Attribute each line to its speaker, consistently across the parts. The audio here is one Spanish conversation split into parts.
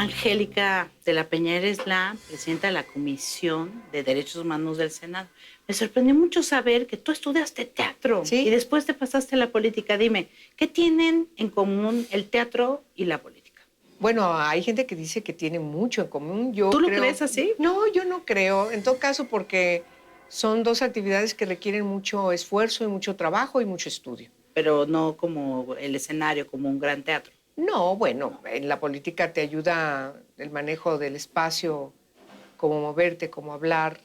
Speaker 1: Angélica de la Peña, eres la presidenta de la Comisión de Derechos Humanos del Senado. Me sorprendió mucho saber que tú estudiaste teatro y
Speaker 2: Sí.
Speaker 1: después te pasaste a la política. Dime, ¿qué tienen en común el teatro y la política?
Speaker 2: Bueno, hay gente que dice que tiene mucho en común. Yo
Speaker 1: ¿Tú lo
Speaker 2: creo...
Speaker 1: crees así?
Speaker 2: No, yo no creo. En todo caso, porque son dos actividades que requieren mucho esfuerzo y mucho trabajo y mucho estudio.
Speaker 1: Pero no como el escenario, como un gran teatro.
Speaker 2: No, bueno, en la política te ayuda el manejo del espacio, cómo moverte, cómo hablar,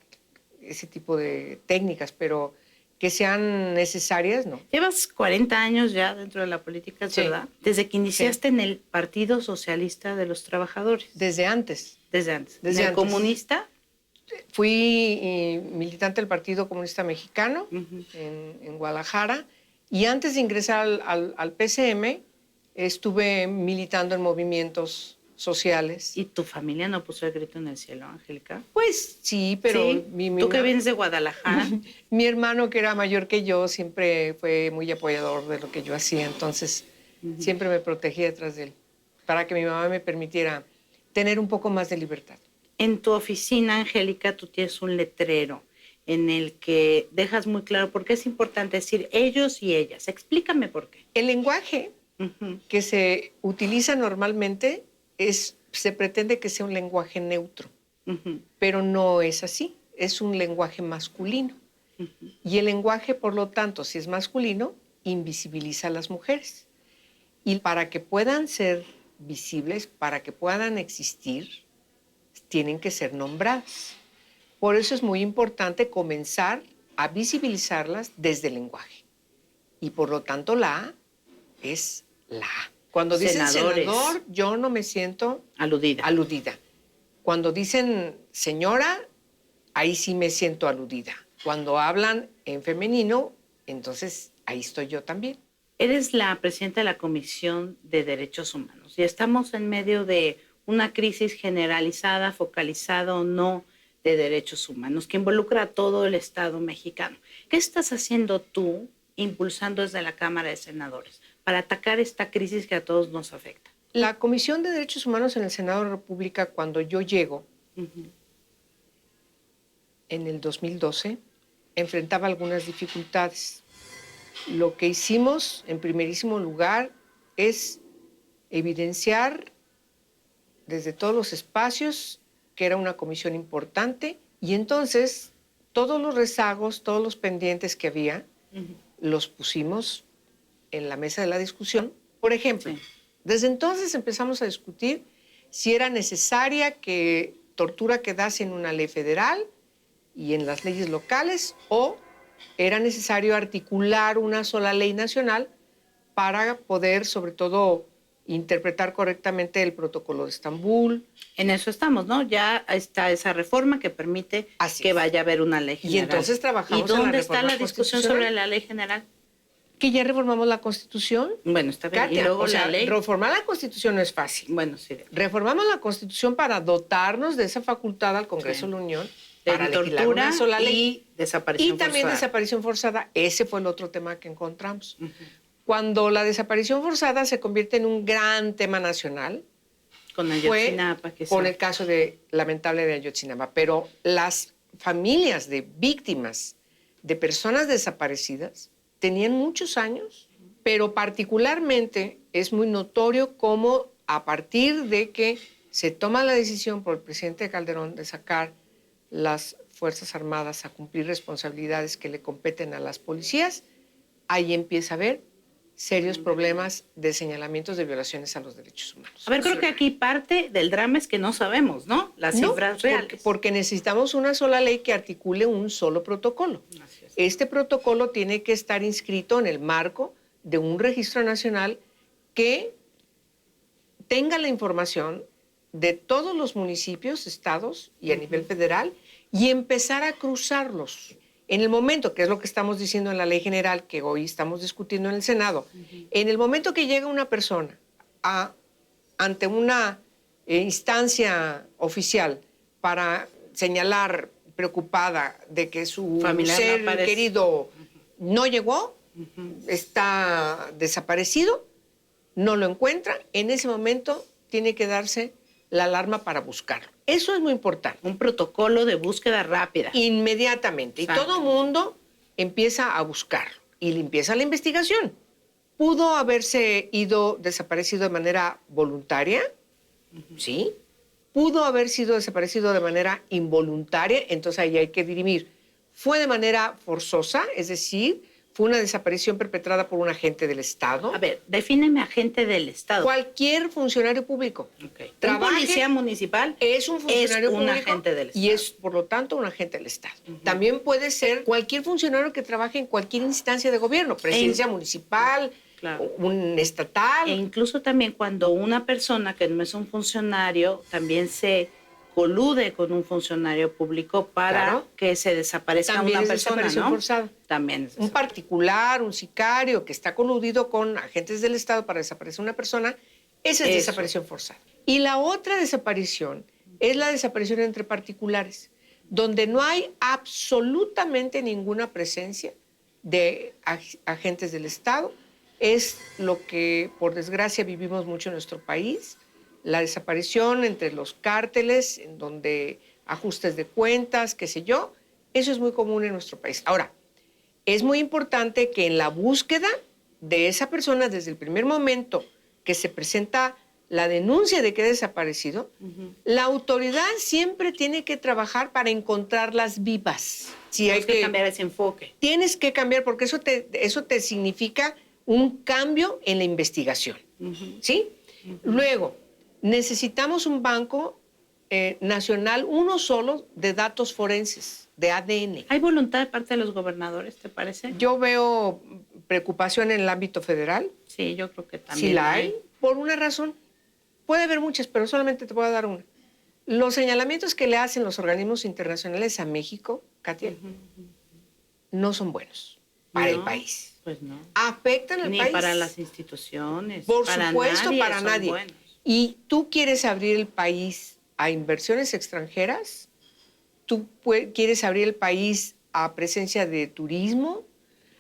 Speaker 2: ese tipo de técnicas, pero que sean necesarias, no.
Speaker 1: Llevas 40 años ya dentro de la política, ¿es
Speaker 2: Sí.
Speaker 1: verdad? Desde que iniciaste en el Partido Socialista de los Trabajadores.
Speaker 2: Desde antes.
Speaker 1: Desde antes.
Speaker 2: Desde
Speaker 1: ¿En el
Speaker 2: antes.
Speaker 1: comunista?
Speaker 2: Fui militante del Partido Comunista Mexicano en Guadalajara, y antes de ingresar al PCM estuve militando en movimientos sociales.
Speaker 1: ¿Y tu familia no puso el grito en el cielo, Angélica?
Speaker 2: Pues sí, pero...
Speaker 1: ¿Sí? ¿Tú que vienes de Guadalajara?
Speaker 2: Mi hermano, que era mayor que yo, siempre fue muy apoyador de lo que yo hacía, entonces siempre me protegí detrás de él, para que mi mamá me permitiera tener un poco más de libertad.
Speaker 1: En tu oficina, Angélica, tú tienes un letrero en el que dejas muy claro por qué es importante decir ellos y ellas. Explícame por qué.
Speaker 2: El lenguaje que se utiliza normalmente se pretende que sea un lenguaje neutro, pero no es así, es un lenguaje masculino. Y el lenguaje, por lo tanto, si es masculino, invisibiliza a las mujeres. Y para que puedan ser visibles, para que puedan existir, tienen que ser nombradas. Por eso es muy importante comenzar a visibilizarlas desde el lenguaje. Y por lo tanto, la A es la A. Cuando dicen senador, yo no me siento aludida. Cuando dicen señora, ahí sí me siento aludida. Cuando hablan en femenino, entonces ahí estoy yo también.
Speaker 1: Eres la presidenta de la Comisión de Derechos Humanos y estamos en medio de una crisis generalizada, focalizada o no, de derechos humanos que involucra a todo el Estado mexicano. ¿Qué estás haciendo tú, impulsando desde la Cámara de Senadores, para atacar esta crisis que a todos nos afecta?
Speaker 2: La Comisión de Derechos Humanos en el Senado de la República, cuando yo llego, en el 2012, enfrentaba algunas dificultades. Lo que hicimos, en primerísimo lugar, es evidenciar desde todos los espacios que era una comisión importante, y entonces todos los rezagos, todos los pendientes que había, los pusimos en la mesa de la discusión. Por ejemplo, desde entonces empezamos a discutir si era necesaria que tortura quedase en una ley federal y en las leyes locales, o era necesario articular una sola ley nacional para poder, sobre todo, interpretar correctamente el Protocolo de Estambul.
Speaker 1: En eso estamos, ¿no? Ya está esa reforma que permite que vaya a haber una ley general.
Speaker 2: Y entonces trabajamos
Speaker 1: en la reforma. ¿Y
Speaker 2: en
Speaker 1: dónde está la discusión sobre la ley general?
Speaker 2: Que ya reformamos la Constitución.
Speaker 1: Bueno, está bien.
Speaker 2: Katia,
Speaker 1: y luego la ley.
Speaker 2: Reformar la Constitución no es fácil.
Speaker 1: Bueno, sí.
Speaker 2: Reformamos la Constitución para dotarnos de esa facultad al Congreso de la Unión para legislar una sola ley.
Speaker 1: Y desaparición
Speaker 2: forzada. Y también desaparición forzada. Ese fue el otro tema que encontramos. Cuando la desaparición forzada se convierte en un gran tema nacional,
Speaker 1: con Ayotzinapa,
Speaker 2: con el caso lamentable de Ayotzinapa, pero las familias de víctimas de personas desaparecidas tenían muchos años, pero particularmente es muy notorio cómo, a partir de que se toma la decisión por el presidente Calderón de sacar las Fuerzas Armadas a cumplir responsabilidades que le competen a las policías, ahí empieza a haber serios problemas de señalamientos de violaciones a los derechos humanos.
Speaker 1: A ver, creo que aquí parte del drama es que no sabemos, ¿no? Las cifras reales.
Speaker 2: Porque necesitamos una sola ley que articule un solo protocolo. Este protocolo tiene que estar inscrito en el marco de un registro nacional que tenga la información de todos los municipios, estados y a nivel federal, y empezar a cruzarlos. En el momento, que es lo que estamos diciendo en la ley general que hoy estamos discutiendo en el Senado, en el momento que llega una persona ante una instancia oficial para señalar, preocupada de que su ser querido no llegó, está desaparecido, no lo encuentra, en ese momento tiene que darse la alarma para buscarlo. Eso es muy importante.
Speaker 1: Un protocolo de búsqueda rápida.
Speaker 2: Inmediatamente.
Speaker 1: Exacto.
Speaker 2: Y todo mundo empieza a buscarlo. Y le empieza la investigación. ¿Pudo haberse ido desaparecido de manera voluntaria? Sí. ¿Pudo haber sido desaparecido de manera involuntaria? Entonces ahí hay que dirimir. ¿Fue de manera forzosa? Es decir, ¿fue una desaparición perpetrada por un agente del Estado?
Speaker 1: A ver, defíneme agente del Estado.
Speaker 2: Cualquier funcionario público.
Speaker 1: Okay.
Speaker 2: Trabaje,
Speaker 1: un policía municipal
Speaker 2: es un funcionario público
Speaker 1: agente del Estado.
Speaker 2: y es, por lo tanto, un agente del Estado. También puede ser cualquier funcionario que trabaje en cualquier instancia de gobierno, presidencia municipal,
Speaker 1: claro,
Speaker 2: un estatal.
Speaker 1: E incluso también cuando una persona que no es un funcionario también se colude con un funcionario público para que se desaparezca
Speaker 2: también
Speaker 1: una
Speaker 2: es
Speaker 1: persona,
Speaker 2: desaparición
Speaker 1: ¿no?
Speaker 2: forzada.
Speaker 1: También es
Speaker 2: un particular, un sicario que está coludido con agentes del Estado para desaparecer una persona, esa es desaparición forzada. Y la otra desaparición es la desaparición entre particulares, donde no hay absolutamente ninguna presencia de agentes del Estado. Es lo que, por desgracia, vivimos mucho en nuestro país, la desaparición entre los cárteles, en donde ajustes de cuentas, qué sé yo, eso es muy común en nuestro país. Ahora, es muy importante que en la búsqueda de esa persona, desde el primer momento que se presenta la denuncia de que ha desaparecido, la autoridad siempre tiene que trabajar para encontrarlas vivas.
Speaker 1: Tienes que cambiar ese enfoque.
Speaker 2: Tienes que cambiar, porque eso te significa un cambio en la investigación. ¿Sí? Luego, necesitamos un banco nacional, uno solo, de datos forenses, de ADN.
Speaker 1: ¿Hay voluntad de parte de los gobernadores, te parece?
Speaker 2: Yo veo preocupación en el ámbito federal.
Speaker 1: Sí, yo creo que también.
Speaker 2: Sí la hay, por una razón. Puede haber muchas, pero solamente te voy a dar una. Los señalamientos que le hacen los organismos internacionales a México, Katia, no son buenos para el país.
Speaker 1: Pues no.
Speaker 2: Afectan al
Speaker 1: Ni
Speaker 2: país.
Speaker 1: Ni para las instituciones.
Speaker 2: Por supuesto, para nadie.
Speaker 1: Buenos.
Speaker 2: Y tú quieres abrir el país a inversiones extranjeras, tú quieres abrir el país a presencia de turismo,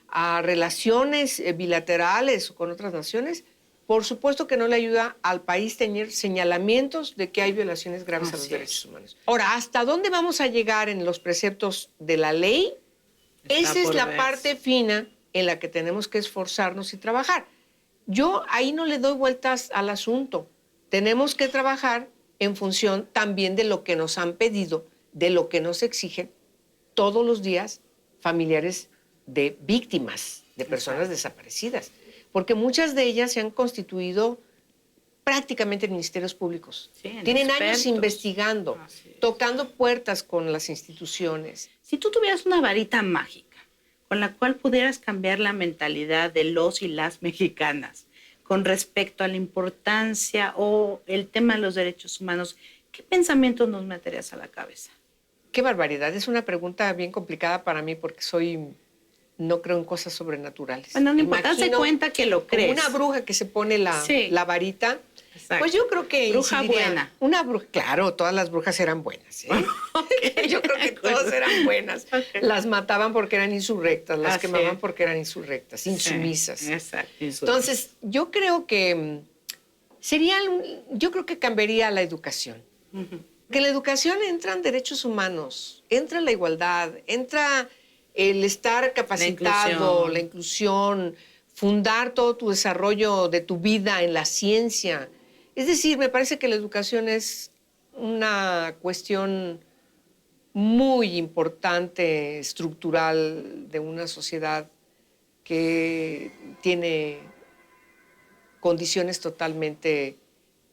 Speaker 2: a relaciones bilaterales con otras naciones. Por supuesto que no le ayuda al país tener señalamientos de que hay violaciones graves a los derechos humanos. Ahora, ¿hasta dónde vamos a llegar en los preceptos de la ley? Esa es la parte fina en la que tenemos que esforzarnos y trabajar. Yo ahí no le doy vueltas al asunto. Tenemos que trabajar en función también de lo que nos han pedido, de lo que nos exigen todos los días familiares de víctimas, de personas desaparecidas. Porque muchas de ellas se han constituido prácticamente en ministerios públicos.
Speaker 1: Sí,
Speaker 2: tienen años investigando, tocando puertas con las instituciones.
Speaker 1: Si tú tuvieras una varita mágica con la cual pudieras cambiar la mentalidad de los y las mexicanas con respecto a la importancia o el tema de los derechos humanos, ¿qué pensamientos nos meterías a la cabeza?
Speaker 2: Qué barbaridad. Es una pregunta bien complicada para mí porque no creo en cosas sobrenaturales.
Speaker 1: Bueno, no importa, hazte cuenta que lo crees.
Speaker 2: Como una bruja que se pone la varita.
Speaker 1: Exacto.
Speaker 2: Pues yo creo que
Speaker 1: bruja buena.
Speaker 2: Una bruja, claro, todas las brujas eran buenas. Okay. Yo creo que todas eran buenas. Okay. Las mataban porque eran insurrectas, las quemaban porque eran insurrectas, insumisas.
Speaker 1: Exacto.
Speaker 2: Entonces, yo creo que yo creo que cambiaría la educación. Que en la educación entran derechos humanos, entra la igualdad, entra el estar capacitado, la inclusión, fundar todo tu desarrollo de tu vida en la ciencia. Es decir, me parece que la educación es una cuestión muy importante, estructural, de una sociedad que tiene condiciones totalmente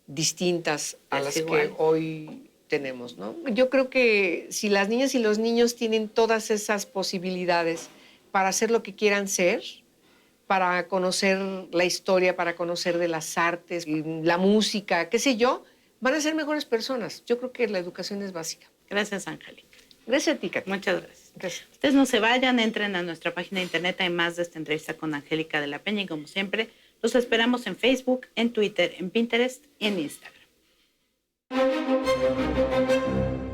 Speaker 2: distintas a las que hoy tenemos, ¿no? Yo creo que si las niñas y los niños tienen todas esas posibilidades para hacer lo que quieran ser, para conocer la historia, para conocer de las artes, la música, qué sé yo, van a ser mejores personas. Yo creo que la educación es básica.
Speaker 1: Gracias, Angélica.
Speaker 2: Gracias a ti, Katia.
Speaker 1: Muchas gracias. Ustedes no se vayan, entren a nuestra página de internet. Hay más de esta entrevista con Angélica de la Peña y, como siempre, los esperamos en Facebook, en Twitter, en Pinterest y en Instagram.